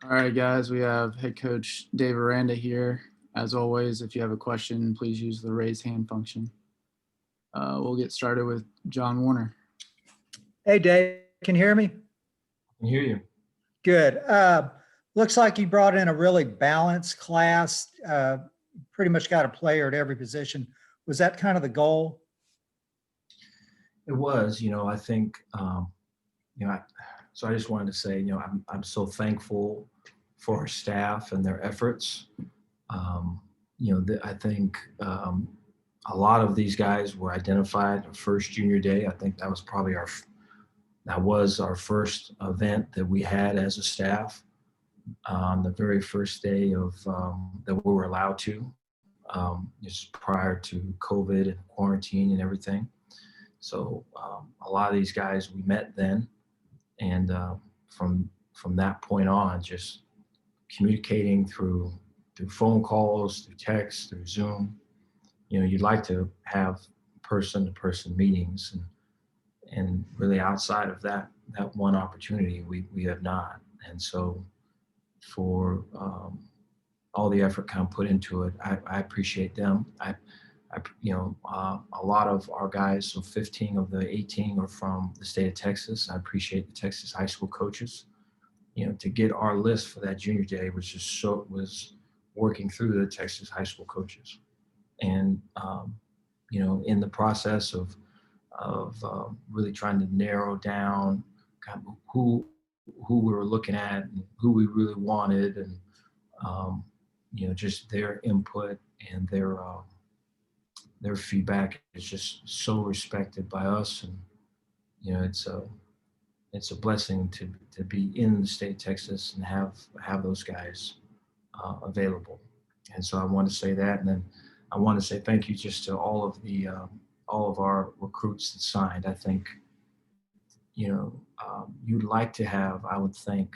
All right, guys, we have head coach Dave Aranda here. As always, if you have a question, please use the raise hand function. We'll get started with John Warner. Hey, Dave, can you hear me? I can hear you. Good. Looks like you brought in a really balanced class. Pretty much got a player at every position. Was that kind of the goal? It was, I think, so I just wanted to say, I'm so thankful for our staff and their efforts. I think a lot of these guys were identified our first junior day. I think that was probably our first event that we had as a staff on the very first day of that we were allowed to, just prior to COVID and quarantine and everything. So a lot of these guys we met then, and from that point on, just communicating through phone calls, through text, through Zoom. You'd like to have person-to-person meetings, and really outside of that one opportunity, we have not. And so for all the effort kind of put into it, I appreciate them. A lot of our guys, so 15 of the 18 are from the state of Texas. I appreciate the Texas high school coaches. To get our list for that junior day was working through the Texas high school coaches, and in the process of really trying to narrow down kind of who we were looking at and who we really wanted, and just their input and their feedback is just so respected by us. And it's a blessing to be in the state of Texas and have those guys available. And so I want to say that, and then I want to say thank you just to all of our recruits that signed. I think you'd like to have, I would think,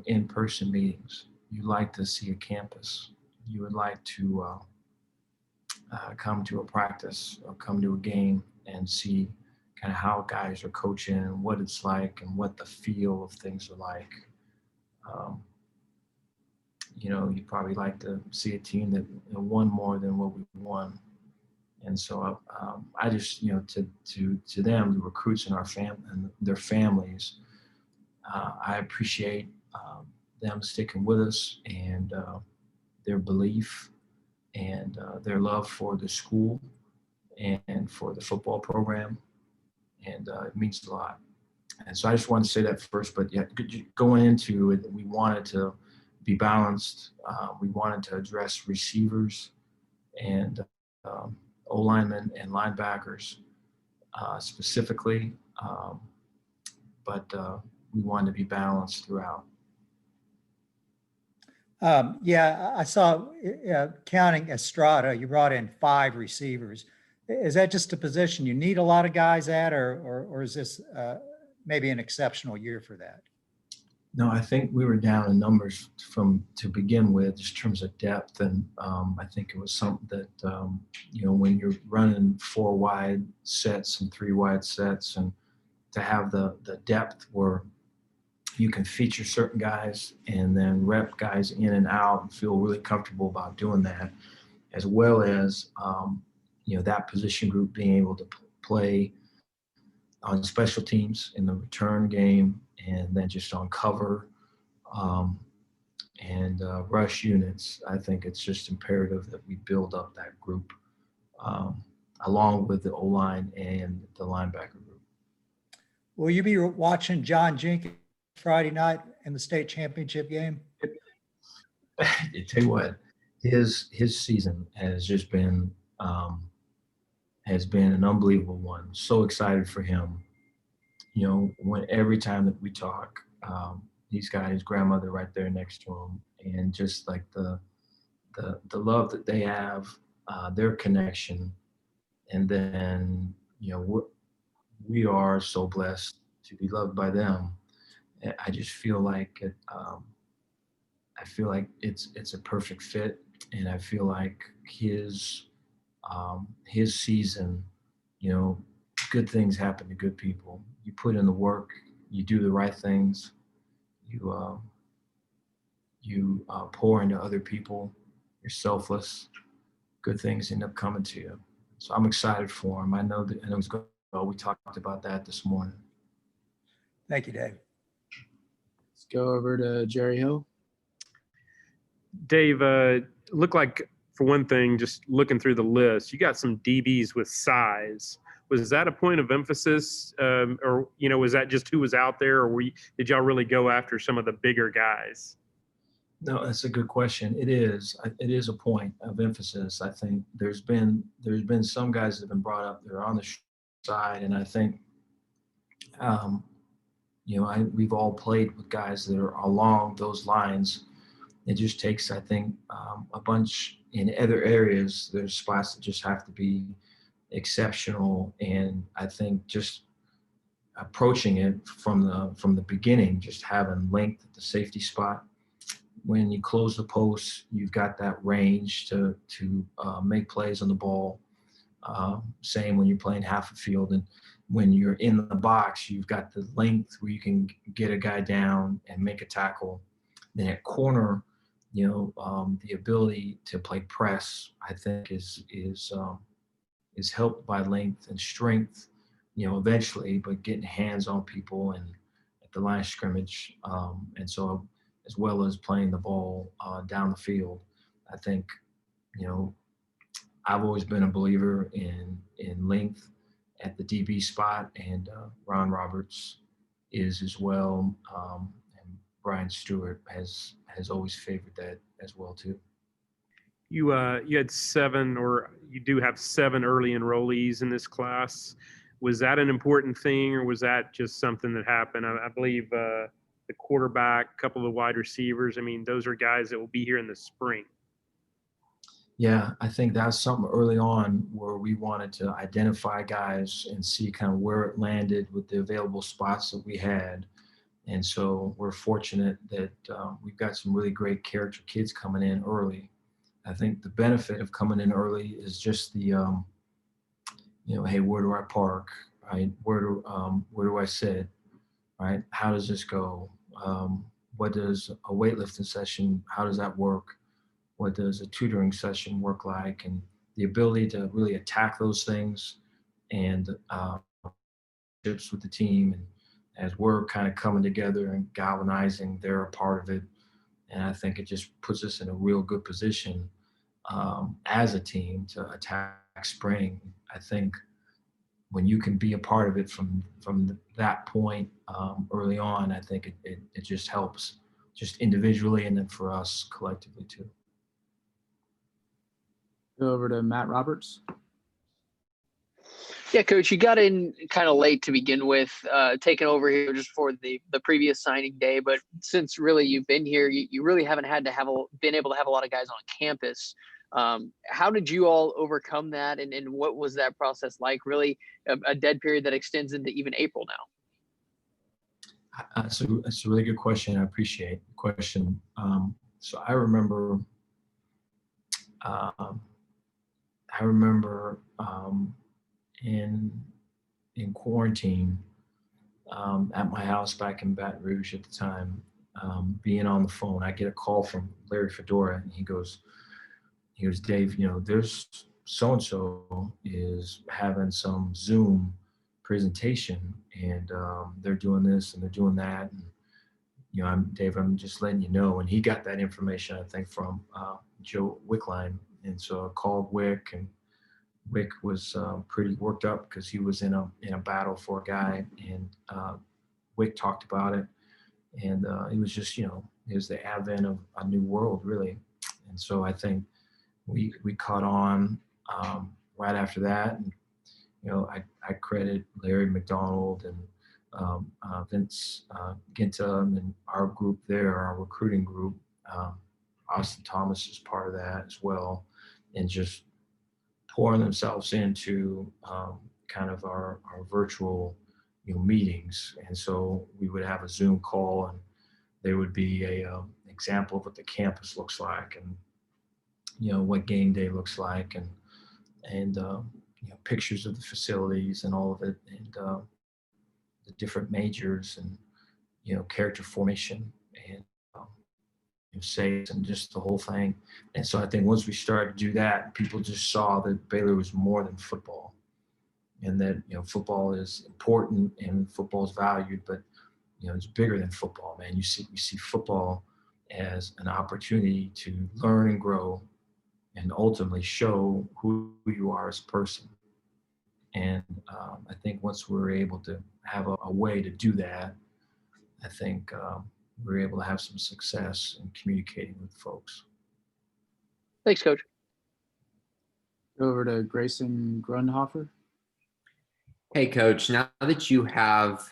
in-person meetings. You'd like to see a campus. You would like to come to a practice or come to a game and see kind of how guys are coaching and what it's like and what the feel of things are like. You'd probably like to see a team that won more than what we won. And so I just, to them, the recruits and and their families, I appreciate them sticking with us, and their belief and their love for the school and for the football program. And it means a lot. And so I just wanted to say that first, but yeah, going into it, we wanted to be balanced. We wanted to address receivers and O-linemen and linebackers specifically, but we wanted to be balanced throughout. I saw counting Estrada, you brought in 5 receivers. Is that just a position you need a lot of guys at, or is this maybe an exceptional year for that? No, I think we were down in numbers to begin with, just in terms of depth, and I think it was something that when you're running 4 wide sets and 3 wide sets, and to have the depth where you can feature certain guys and then rep guys in and out and feel really comfortable about doing that, as well as that position group being able to play on special teams in the return game, and then just on cover and rush units. I think it's just imperative that we build up that group along with the O-line and the linebacker group. Will you be watching John Jenkins Friday night in the state championship game? I tell you what, his season has just been an unbelievable one. So excited for him. Every time that we talk, he's got his grandmother right there next to him, and just like the love that they have, their connection, and then we are so blessed to be loved by them. I just feel like it. I feel like it's a perfect fit, and I feel like his season, good things happen to good people. You put in the work, you do the right things, you pour into other people, you're selfless, good things end up coming to you. So I'm excited for him. I know that, and it was good. We talked about that this morning. Thank you, Dave. Let's go over to Jerry Hill. Dave, look like, for one thing, just looking through the list, you got some DBs with size. Was that a point of emphasis, or was that just who was out there, or did y'all really go after some of the bigger guys? No, that's a good question. It is a point of emphasis. I think there's been some guys that have been brought up that are on the side, and I think we've all played with guys that are along those lines. It just takes, I think, a bunch in other areas. There's spots that just have to be exceptional, and I think just approaching it from the beginning, just having length at the safety spot. When you close the post, you've got that range to make plays on the ball. Same when you're playing half a field, and when you're in the box, you've got the length where you can get a guy down and make a tackle. Then at corner, the ability to play press, I think, is helped by length and strength, eventually, but getting hands on people and at the line of scrimmage, and so as well as playing the ball down the field. I think, I've always been a believer in length at the DB spot, and Ron Roberts is as well, and Brian Stewart has always favored that as well too. You had 7, or you do have 7 early enrollees in this class. Was that an important thing, or was that just something that happened? I believe the quarterback, a couple of the wide receivers, those are guys that will be here in the spring. Yeah, I think that's something early on where we wanted to identify guys and see kind of where it landed with the available spots that we had. And so we're fortunate that we've got some really great character kids coming in early. I think the benefit of coming in early is just the, hey, where do I park? Right? Where do I sit? Right? How does this go? What does a weightlifting session, how does that work? What does a tutoring session work like? And the ability to really attack those things and tips with the team. And as we're kind of coming together and galvanizing, they're a part of it. And I think it just puts us in a real good position as a team to attack spring. I think when you can be a part of it from that point early on, I think it just helps, just individually and then for us collectively too. Go over to Matt Roberts. Yeah, Coach, you got in kind of late to begin with, taking over here just for the previous signing day. But since really you've been here, you really haven't been able to have a lot of guys on campus. How did you all overcome that, and what was that process like? Really, a dead period that extends into even April now. That's a really good question. I appreciate the question. So I remember in quarantine at my house back in Baton Rouge at the time, being on the phone, I get a call from Larry Fedora, and he goes, Dave, there's so-and-so is having some Zoom presentation, and they're doing this and they're doing that. And, Dave, I'm just letting you know. And he got that information, I think, from Joe Wickline. And so I called Wick, and Wick was pretty worked up because he was in a battle for a guy, and Wick talked about it. And it was just, it was the advent of a new world, really. And so I think we caught on right after that. And, I credit Larry McDonald and Vince Ginta and our group there, our recruiting group. Austin Thomas is part of that as well, and just pouring themselves into kind of our virtual meetings. And so we would have a Zoom call, and there would be a example of what the campus looks like, and what game day looks like, and pictures of the facilities and all of it, and the different majors, and character formation, and saves and just the whole thing. And so I think once we started to do that, people just saw that Baylor was more than football, and that football is important and football is valued, but it's bigger than football, man. You see football as an opportunity to learn and grow and ultimately show who you are as a person. And I think once we're able to have a way to do that, I think we're able to have some success in communicating with folks. Thanks, Coach. Over to Grayson Grundhofer. Hey, Coach, now that you have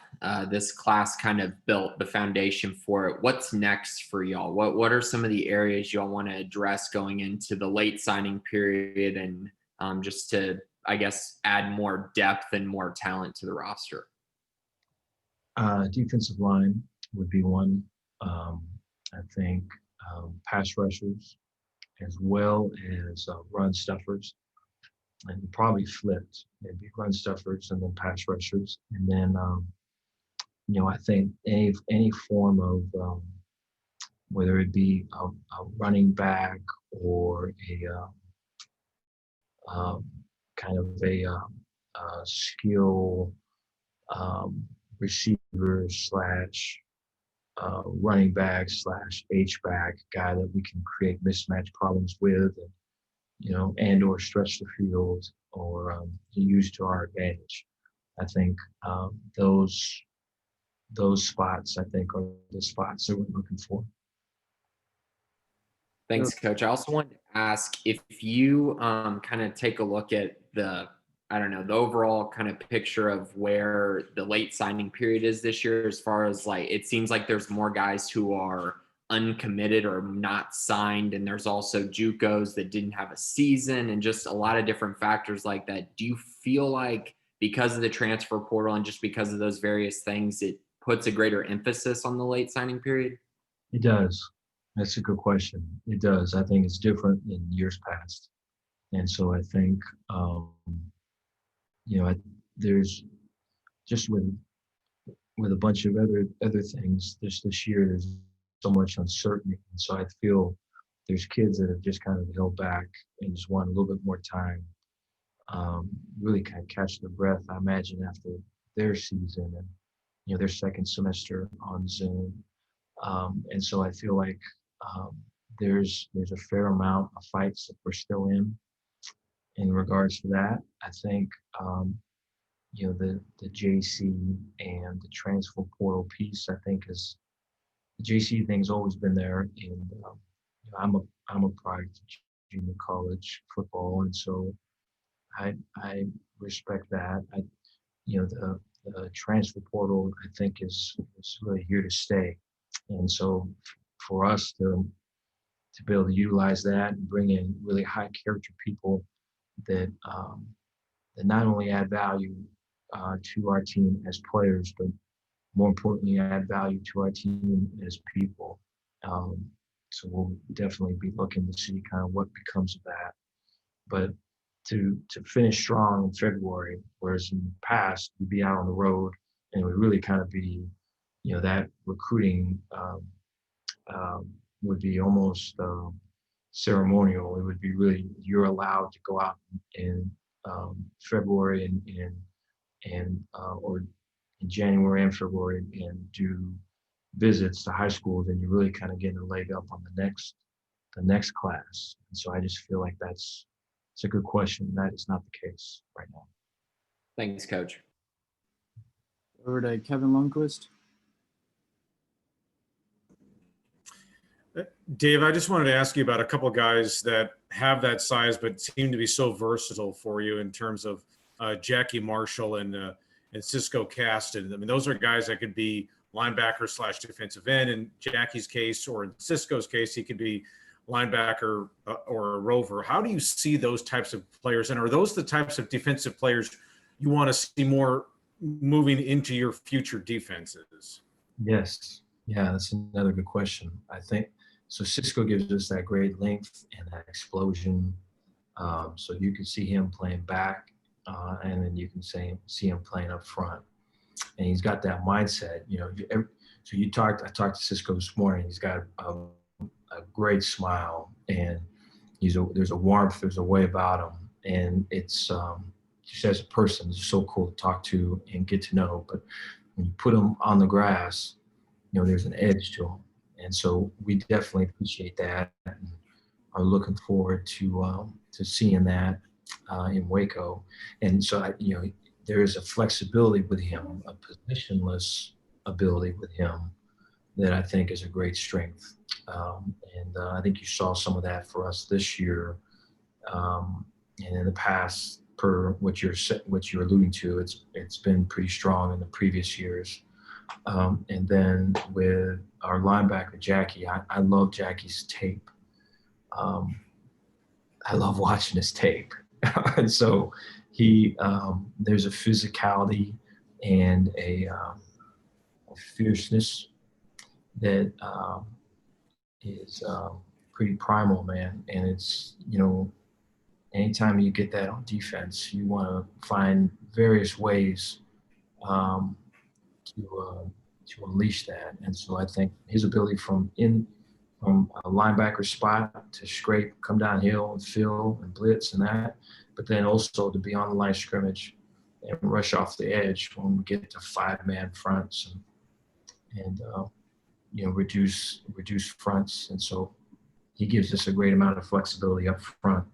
this class kind of built the foundation for it, what's next for y'all? What are some of the areas y'all want to address going into the late signing period and just to, I guess, add more depth and more talent to the roster? Defensive line would be one. I think pass rushers as well as run stuffers. And probably flipped, maybe run stuffers and then pass rushers. And then, I think any form of, whether it be a running back or a kind of a skill receiver slash running back slash H-back guy that we can create mismatch problems with, and or stretch the field or use to our advantage. I think those spots, I think, are the spots that we're looking for. Thanks, Coach. I also wanted to ask if you kind of take a look at the overall kind of picture of where the late signing period is this year, as far as it seems like there's more guys who are uncommitted or not signed, and there's also JUCOs that didn't have a season, and just a lot of different factors like that. Do you feel like because of the transfer portal and just because of those various things, it puts a greater emphasis on the late signing period? It does. That's a good question. It does. I think it's different in years past, and so I think there's just with a bunch of other things this year, there's so much uncertainty. And so I feel there's kids that have just kind of held back and just want a little bit more time, really kind of catch their breath, I imagine, after their season and, their second semester on Zoom. And so I feel like there's a fair amount of fights that we're still in regards to that. I think, the JC and the transfer portal piece, I think is, the JC thing's always been there, and I'm a product of junior college football, and so I respect that. The transfer portal, I think, is really here to stay, and so for us to be able to utilize that and bring in really high character people that not only add value to our team as players, but more importantly, add value to our team as people. So we'll definitely be looking to see kind of what becomes of that. But to finish strong in February, whereas in the past, we'd be out on the road and it would really kind of be, that recruiting would be almost ceremonial. It would be really, you're allowed to go out in February or in January and February and do visits to high schools, and you're really kind of getting a leg up on the next class. And so I just feel like it's a good question. That is not the case right now. Thanks, Coach. Over to Kevin Lundquist. Dave, I just wanted to ask you about a couple of guys that have that size but seem to be so versatile for you in terms of Jackie Marshall and Cisco Caston. I mean, those are guys that could be linebacker / defensive end. In Jackie's case, or in Cisco's case, he could be linebacker or a rover. How do you see those types of players? And are those the types of defensive players you want to see more moving into your future defenses? Yes. Yeah, that's another good question. I think so. Cisco gives us that great length and that explosion. So you can see him playing back, and then you can see him playing up front. And he's got that mindset, So I talked to Cisco this morning. He's got a a great smile, and there's a warmth, there's a way about him, and it's just as a person, it's so cool to talk to and get to know. But when you put him on the grass, there's an edge to him, and so we definitely appreciate that and are looking forward to seeing that in Waco. And so there is a flexibility with him, a positionless ability with him that I think is a great strength. And I think you saw some of that for us this year. And in the past, per what you're alluding to, it's been pretty strong in the previous years. And then with our linebacker, Jackie, I love Jackie's tape. I love watching his tape. And so there's a physicality and a fierceness that is pretty primal, man. And it's, anytime you get that on defense, you want to find various ways to unleash that. And so I think his ability from a linebacker spot to scrape, come downhill and fill and blitz and that, but then also to be on the line of scrimmage and rush off the edge when we get to 5-man fronts and reduce fronts. And so he gives us a great amount of flexibility up front.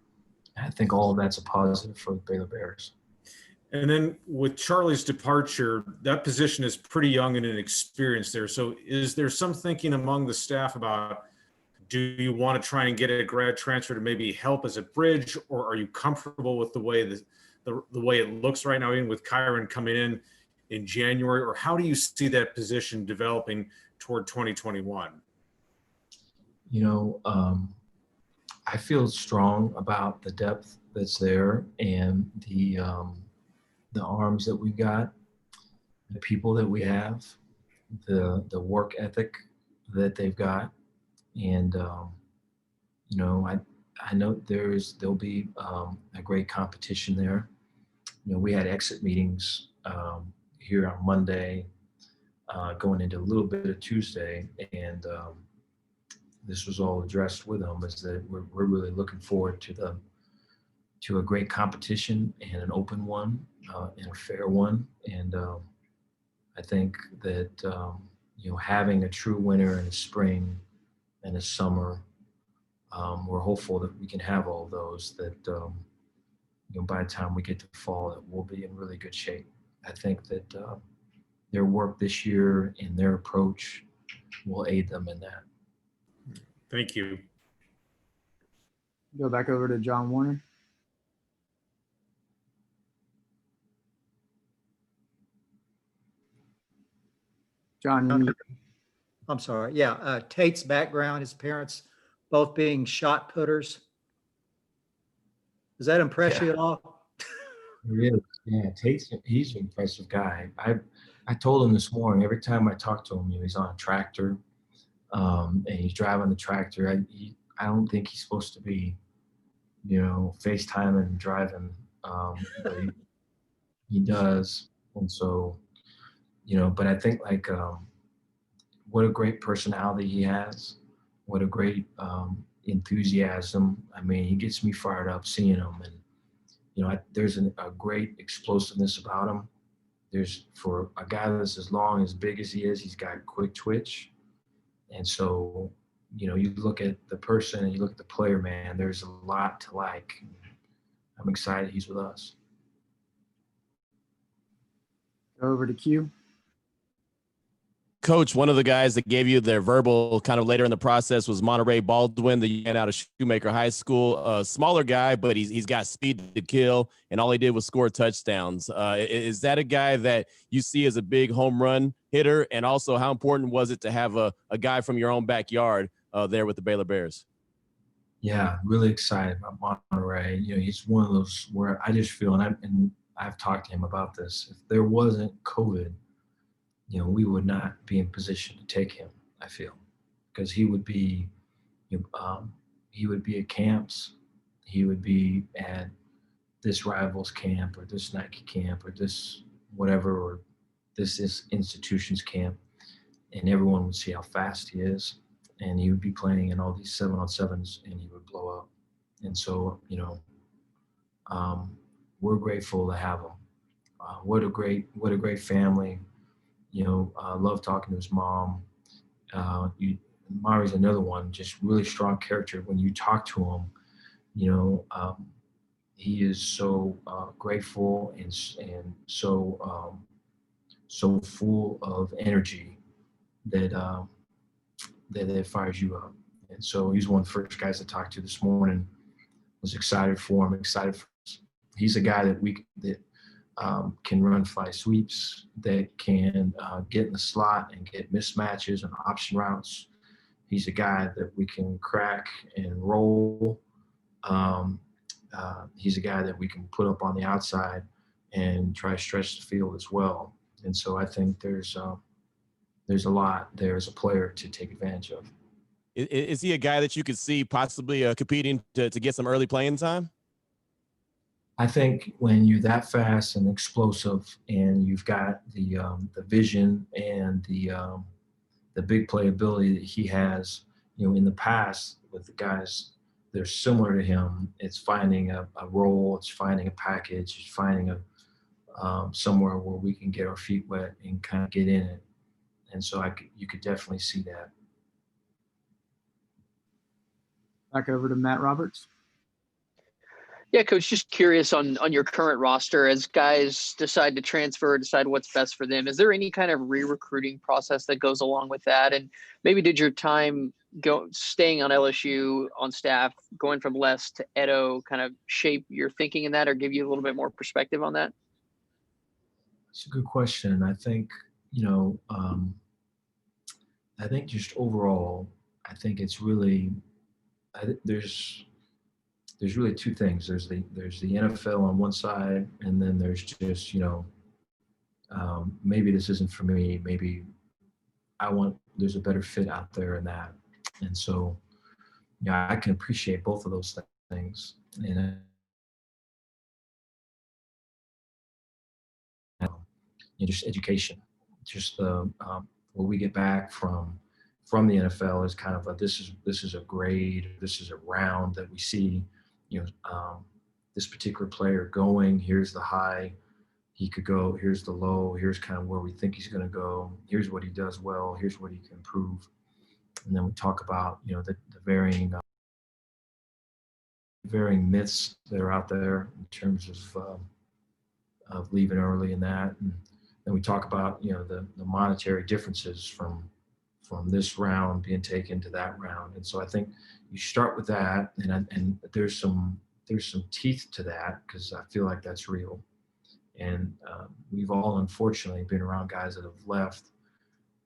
And I think all of that's a positive for the Baylor Bears. And then with Charlie's departure, that position is pretty young and inexperienced there. So is there some thinking among the staff about, do you want to try and get a grad transfer to maybe help as a bridge, or are you comfortable with the way the way it looks right now, even with Kyron coming in January? Or how do you see that position developing toward 2021? I feel strong about the depth that's there and the arms that we've got, the people that we have, the work ethic that they've got. And, I know there'll be a great competition there. We had exit meetings here on Monday, going into a little bit of Tuesday, and this was all addressed with them, is that we're really looking forward to a great competition and an open one and a fair one. And I think that having a true winter in the spring and the summer, we're hopeful that we can have all those, that by the time we get to fall, that we'll be in really good shape. I think that their work this year and their approach will aid them in that. Thank you. Go back over to John Warner. John, I'm sorry. Yeah. Tate's background, his parents both being shot putters. Does that impress you at all? Really? Yeah. He's an impressive guy. I told him this morning, every time I talk to him, he's on a tractor, and he's driving the tractor. I don't think he's supposed to be, FaceTiming and driving, but he does. And so, but I think what a great personality he has, what a great enthusiasm. I mean, he gets me fired up seeing him, and there's a great explosiveness about him. There's, for a guy that's as long, as big as he is, he's got quick twitch. And so, you look at the person and you look at the player, man, there's a lot to like. I'm excited he's with us. go over to Q. Coach, one of the guys that gave you their verbal kind of later in the process was Monterey Baldwin, the man out of Shoemaker High School. A smaller guy, but he's got speed to kill, and all he did was score touchdowns. Is that a guy that you see as a big home run hitter? And also, how important was it to have a guy from your own backyard there with the Baylor Bears? Yeah, really excited about Monterey. He's one of those where I just feel, and I've talked to him about this, if there wasn't COVID, we would not be in position to take him, I feel, because he would be at camps, he would be at this Rivals camp or this Nike camp or this whatever, or this institution's camp, and everyone would see how fast he is and he would be playing in all these 7-on-7s, and he would blow up. And so, we're grateful to have him. What a great family. Love talking to his mom. Mari's another one, just really strong character. When you talk to him, he is so grateful and so full of energy that it fires you up. And so he's one of the first guys I talked to this morning. Was excited for him. He's a guy that can run fly sweeps, that can get in the slot and get mismatches and option routes. He's a guy that we can crack and roll. He's a guy that we can put up on the outside and try to stretch the field as well. And so I think there's a lot there as a player to take advantage of. Is he a guy that you could see possibly competing to get some early playing time? I think when you're that fast and explosive, and you've got the vision and the big playability that he has, in the past with the guys that are similar to him, it's finding a role, it's finding a package, it's finding somewhere where we can get our feet wet and kind of get in it. And so you could definitely see that. Back over to Matt Roberts. Yeah, Coach, just curious on your current roster as guys decide to transfer, decide what's best for them. Is there any kind of re-recruiting process that goes along with that? And maybe did your time staying on LSU on staff, going from Les to Edo, kind of shape your thinking in that, or give you a little bit more perspective on that? It's a good question. I think, I think just overall, I think it's really, there's really two things. There's the NFL on one side, and then there's just, maybe this isn't for me. Maybe there's a better fit out there in that. And so, I can appreciate both of those things. And just education, just what we get back from the NFL is kind of this is a grade, this is a round that we see, this particular player going, here's the high he could go, here's the low, here's kind of where we think he's going to go, here's what he does well, here's what he can improve. And then we talk about, the varying myths that are out there in terms of leaving early and that. And then we talk about, the monetary differences from this round being taken to that round. And so I think you start with that, and there's some teeth to that, because I feel like that's real. And we've all unfortunately been around guys that have left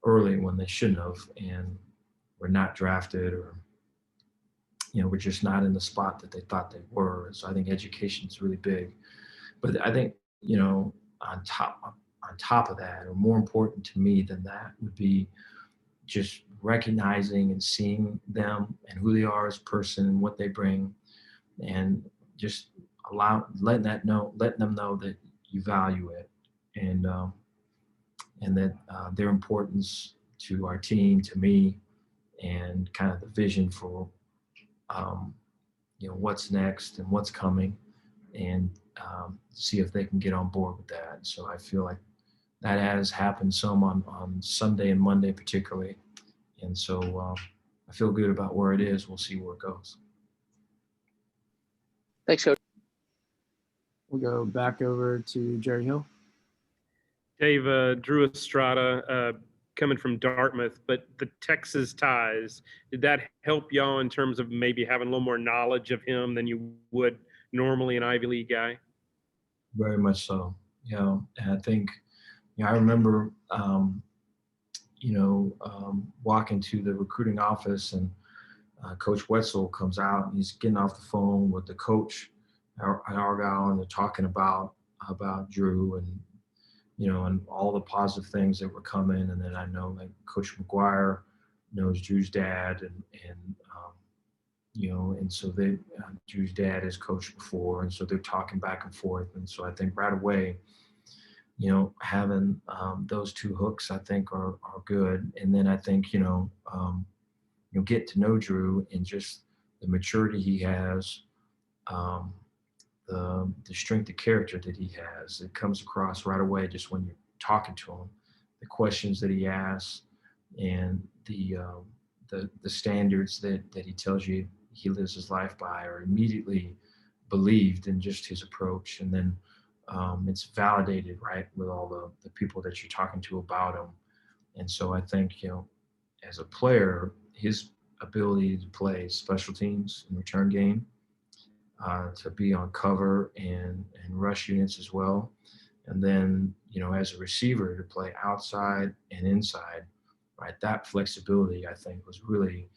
early when they shouldn't have, and were not drafted, or we're just not in the spot that they thought they were. So I think education is really big. But I think, on top of that, or more important to me than that, would be just recognizing and seeing them and who they are as a person and what they bring, and just letting them know that you value it, and that their importance to our team, to me, and kind of the vision for what's next and what's coming, and see if they can get on board with that. So I feel like that has happened some on Sunday and Monday particularly. And so I feel good about where it is. We'll see where it goes. Thanks, Coach. We'll go back over to Jerry Hill. Dave, Drew Estrada, coming from Dartmouth, but the Texas ties, did that help y'all in terms of maybe having a little more knowledge of him than you would normally an Ivy League guy? Very much so. And I think, I remember, walking to the recruiting office, and Coach Wetzel comes out, and he's getting off the phone with the coach at Argyle, and they're talking about Drew, and and all the positive things that were coming. And then I know, like, Coach McGuire knows Drew's dad, and so Drew's dad has coached before, and so they're talking back and forth. And so I think right away, having those two hooks, I think are good. And then I think, get to know Drew and just the maturity he has, the strength of character that he has. It comes across right away just when you're talking to him. The questions that he asks and the standards that he tells you he lives his life by are immediately believed in just his approach. And then it's validated, right, with all the people that you're talking to about him. And so I think, as a player, his ability to play special teams and return game, to be on cover and rush units as well. And then, as a receiver to play outside and inside, right? That flexibility, I think, was really,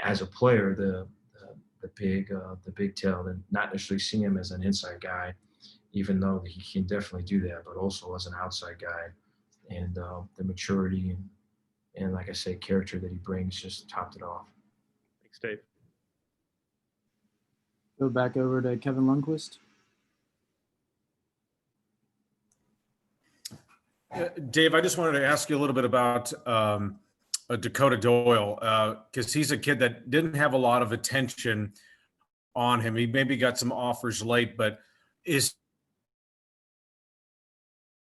as a player, the big tell, and not necessarily see him as an inside guy, even though he can definitely do that, but also as an outside guy, and the maturity and like I say, character that he brings just topped it off. Thanks, Dave. Go back over to Kevin Lundquist. Dave, I just wanted to ask you a little bit about Dakota Doyle, because he's a kid that didn't have a lot of attention on him. He maybe got some offers late, but is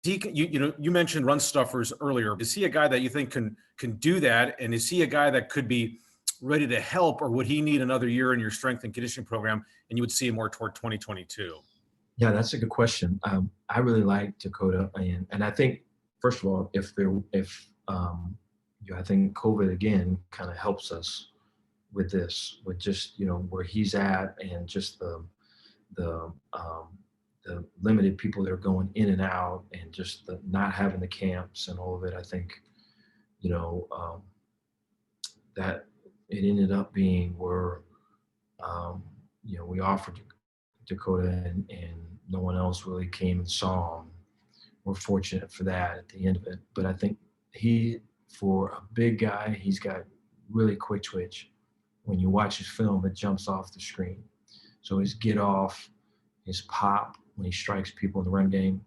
he? You mentioned run stuffers earlier. Is he a guy that you think can do that, and is he a guy that could be ready to help, or would he need another year in your strength and conditioning program, and you would see him more toward 2022? Yeah, that's a good question. I really like Dakota, and I think, first of all, I think COVID again kind of helps us with this, with just where he's at, and just the limited people that are going in and out, and just the not having the camps and all of it. I think that it ended up being where we offered Dakota and no one else really came and saw him. We're fortunate for that at the end of it. But I think for a big guy, he's got really quick twitch. When you watch his film, it jumps off the screen. So his get off, his pop when he strikes people in the run game,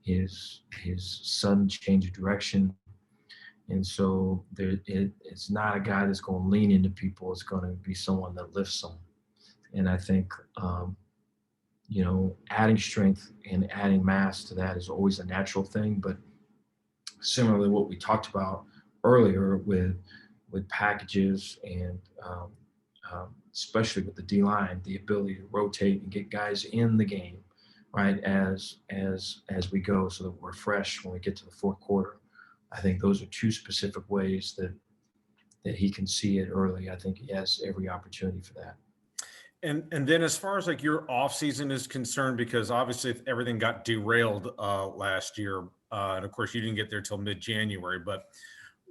his sudden change of direction. And so it's not a guy that's going to lean into people. It's going to be someone that lifts them. And I think, adding strength and adding mass to that is always a natural thing. But similarly, what we talked about earlier with packages and especially with the D-line, the ability to rotate and get guys in the game, right, as we go, so that we're fresh when we get to the fourth quarter. I think those are two specific ways that he can see it early. I think he has every opportunity for that. And then as far as like your off season is concerned, because obviously everything got derailed last year, and of course you didn't get there till mid-January, but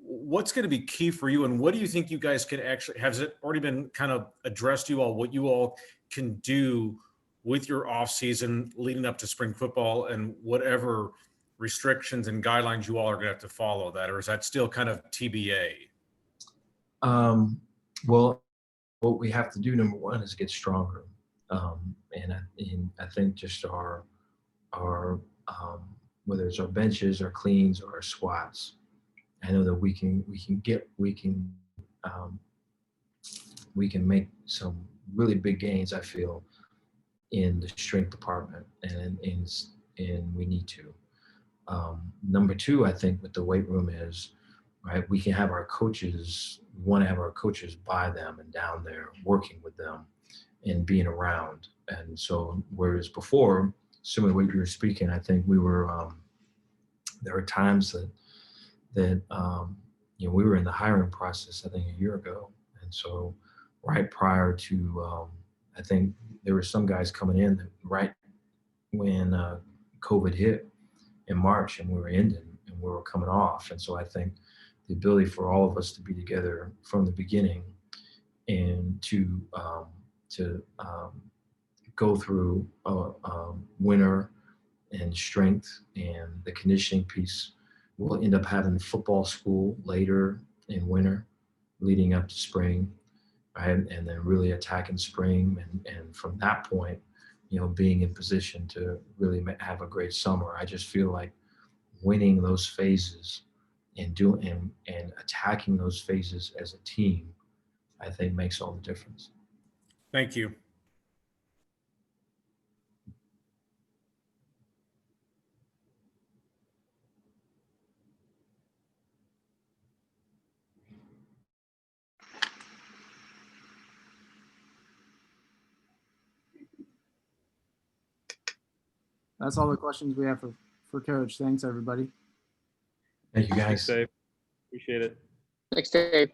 what's going to be key for you, and what do you think you guys can actually, has it already been kind of addressed to you all, what you all can do with your off season leading up to spring football, and whatever restrictions and guidelines you all are going to have to follow that, or is that still kind of TBA? Well, what we have to do, number one, is get stronger. And I think just our whether it's our benches, our cleans, or our squats, I know that we can make some really big gains, I feel, in the strength department, and we need to. Number two, I think with the weight room is, right, we can have our coaches, we want to have our coaches by them and down there working with them and being around. And so, whereas before, similar to what you were speaking, I think we were, there were times that we were in the hiring process, I think a year ago. And so right prior to, I think there were some guys coming in that right when COVID hit in March, and we were ending and we were coming off. And so I think the ability for all of us to be together from the beginning and to go through winter and strength and the conditioning piece, we'll end up having football school later in winter leading up to spring, right? And then really attacking spring, and from that point, being in position to really have a great summer. I just feel like winning those phases and attacking those phases as a team, I think makes all the difference. Thank you. That's all the questions we have for Coach. Thanks, everybody. Thank you, Thanks, guys. Dave. Appreciate it. Thanks, Dave.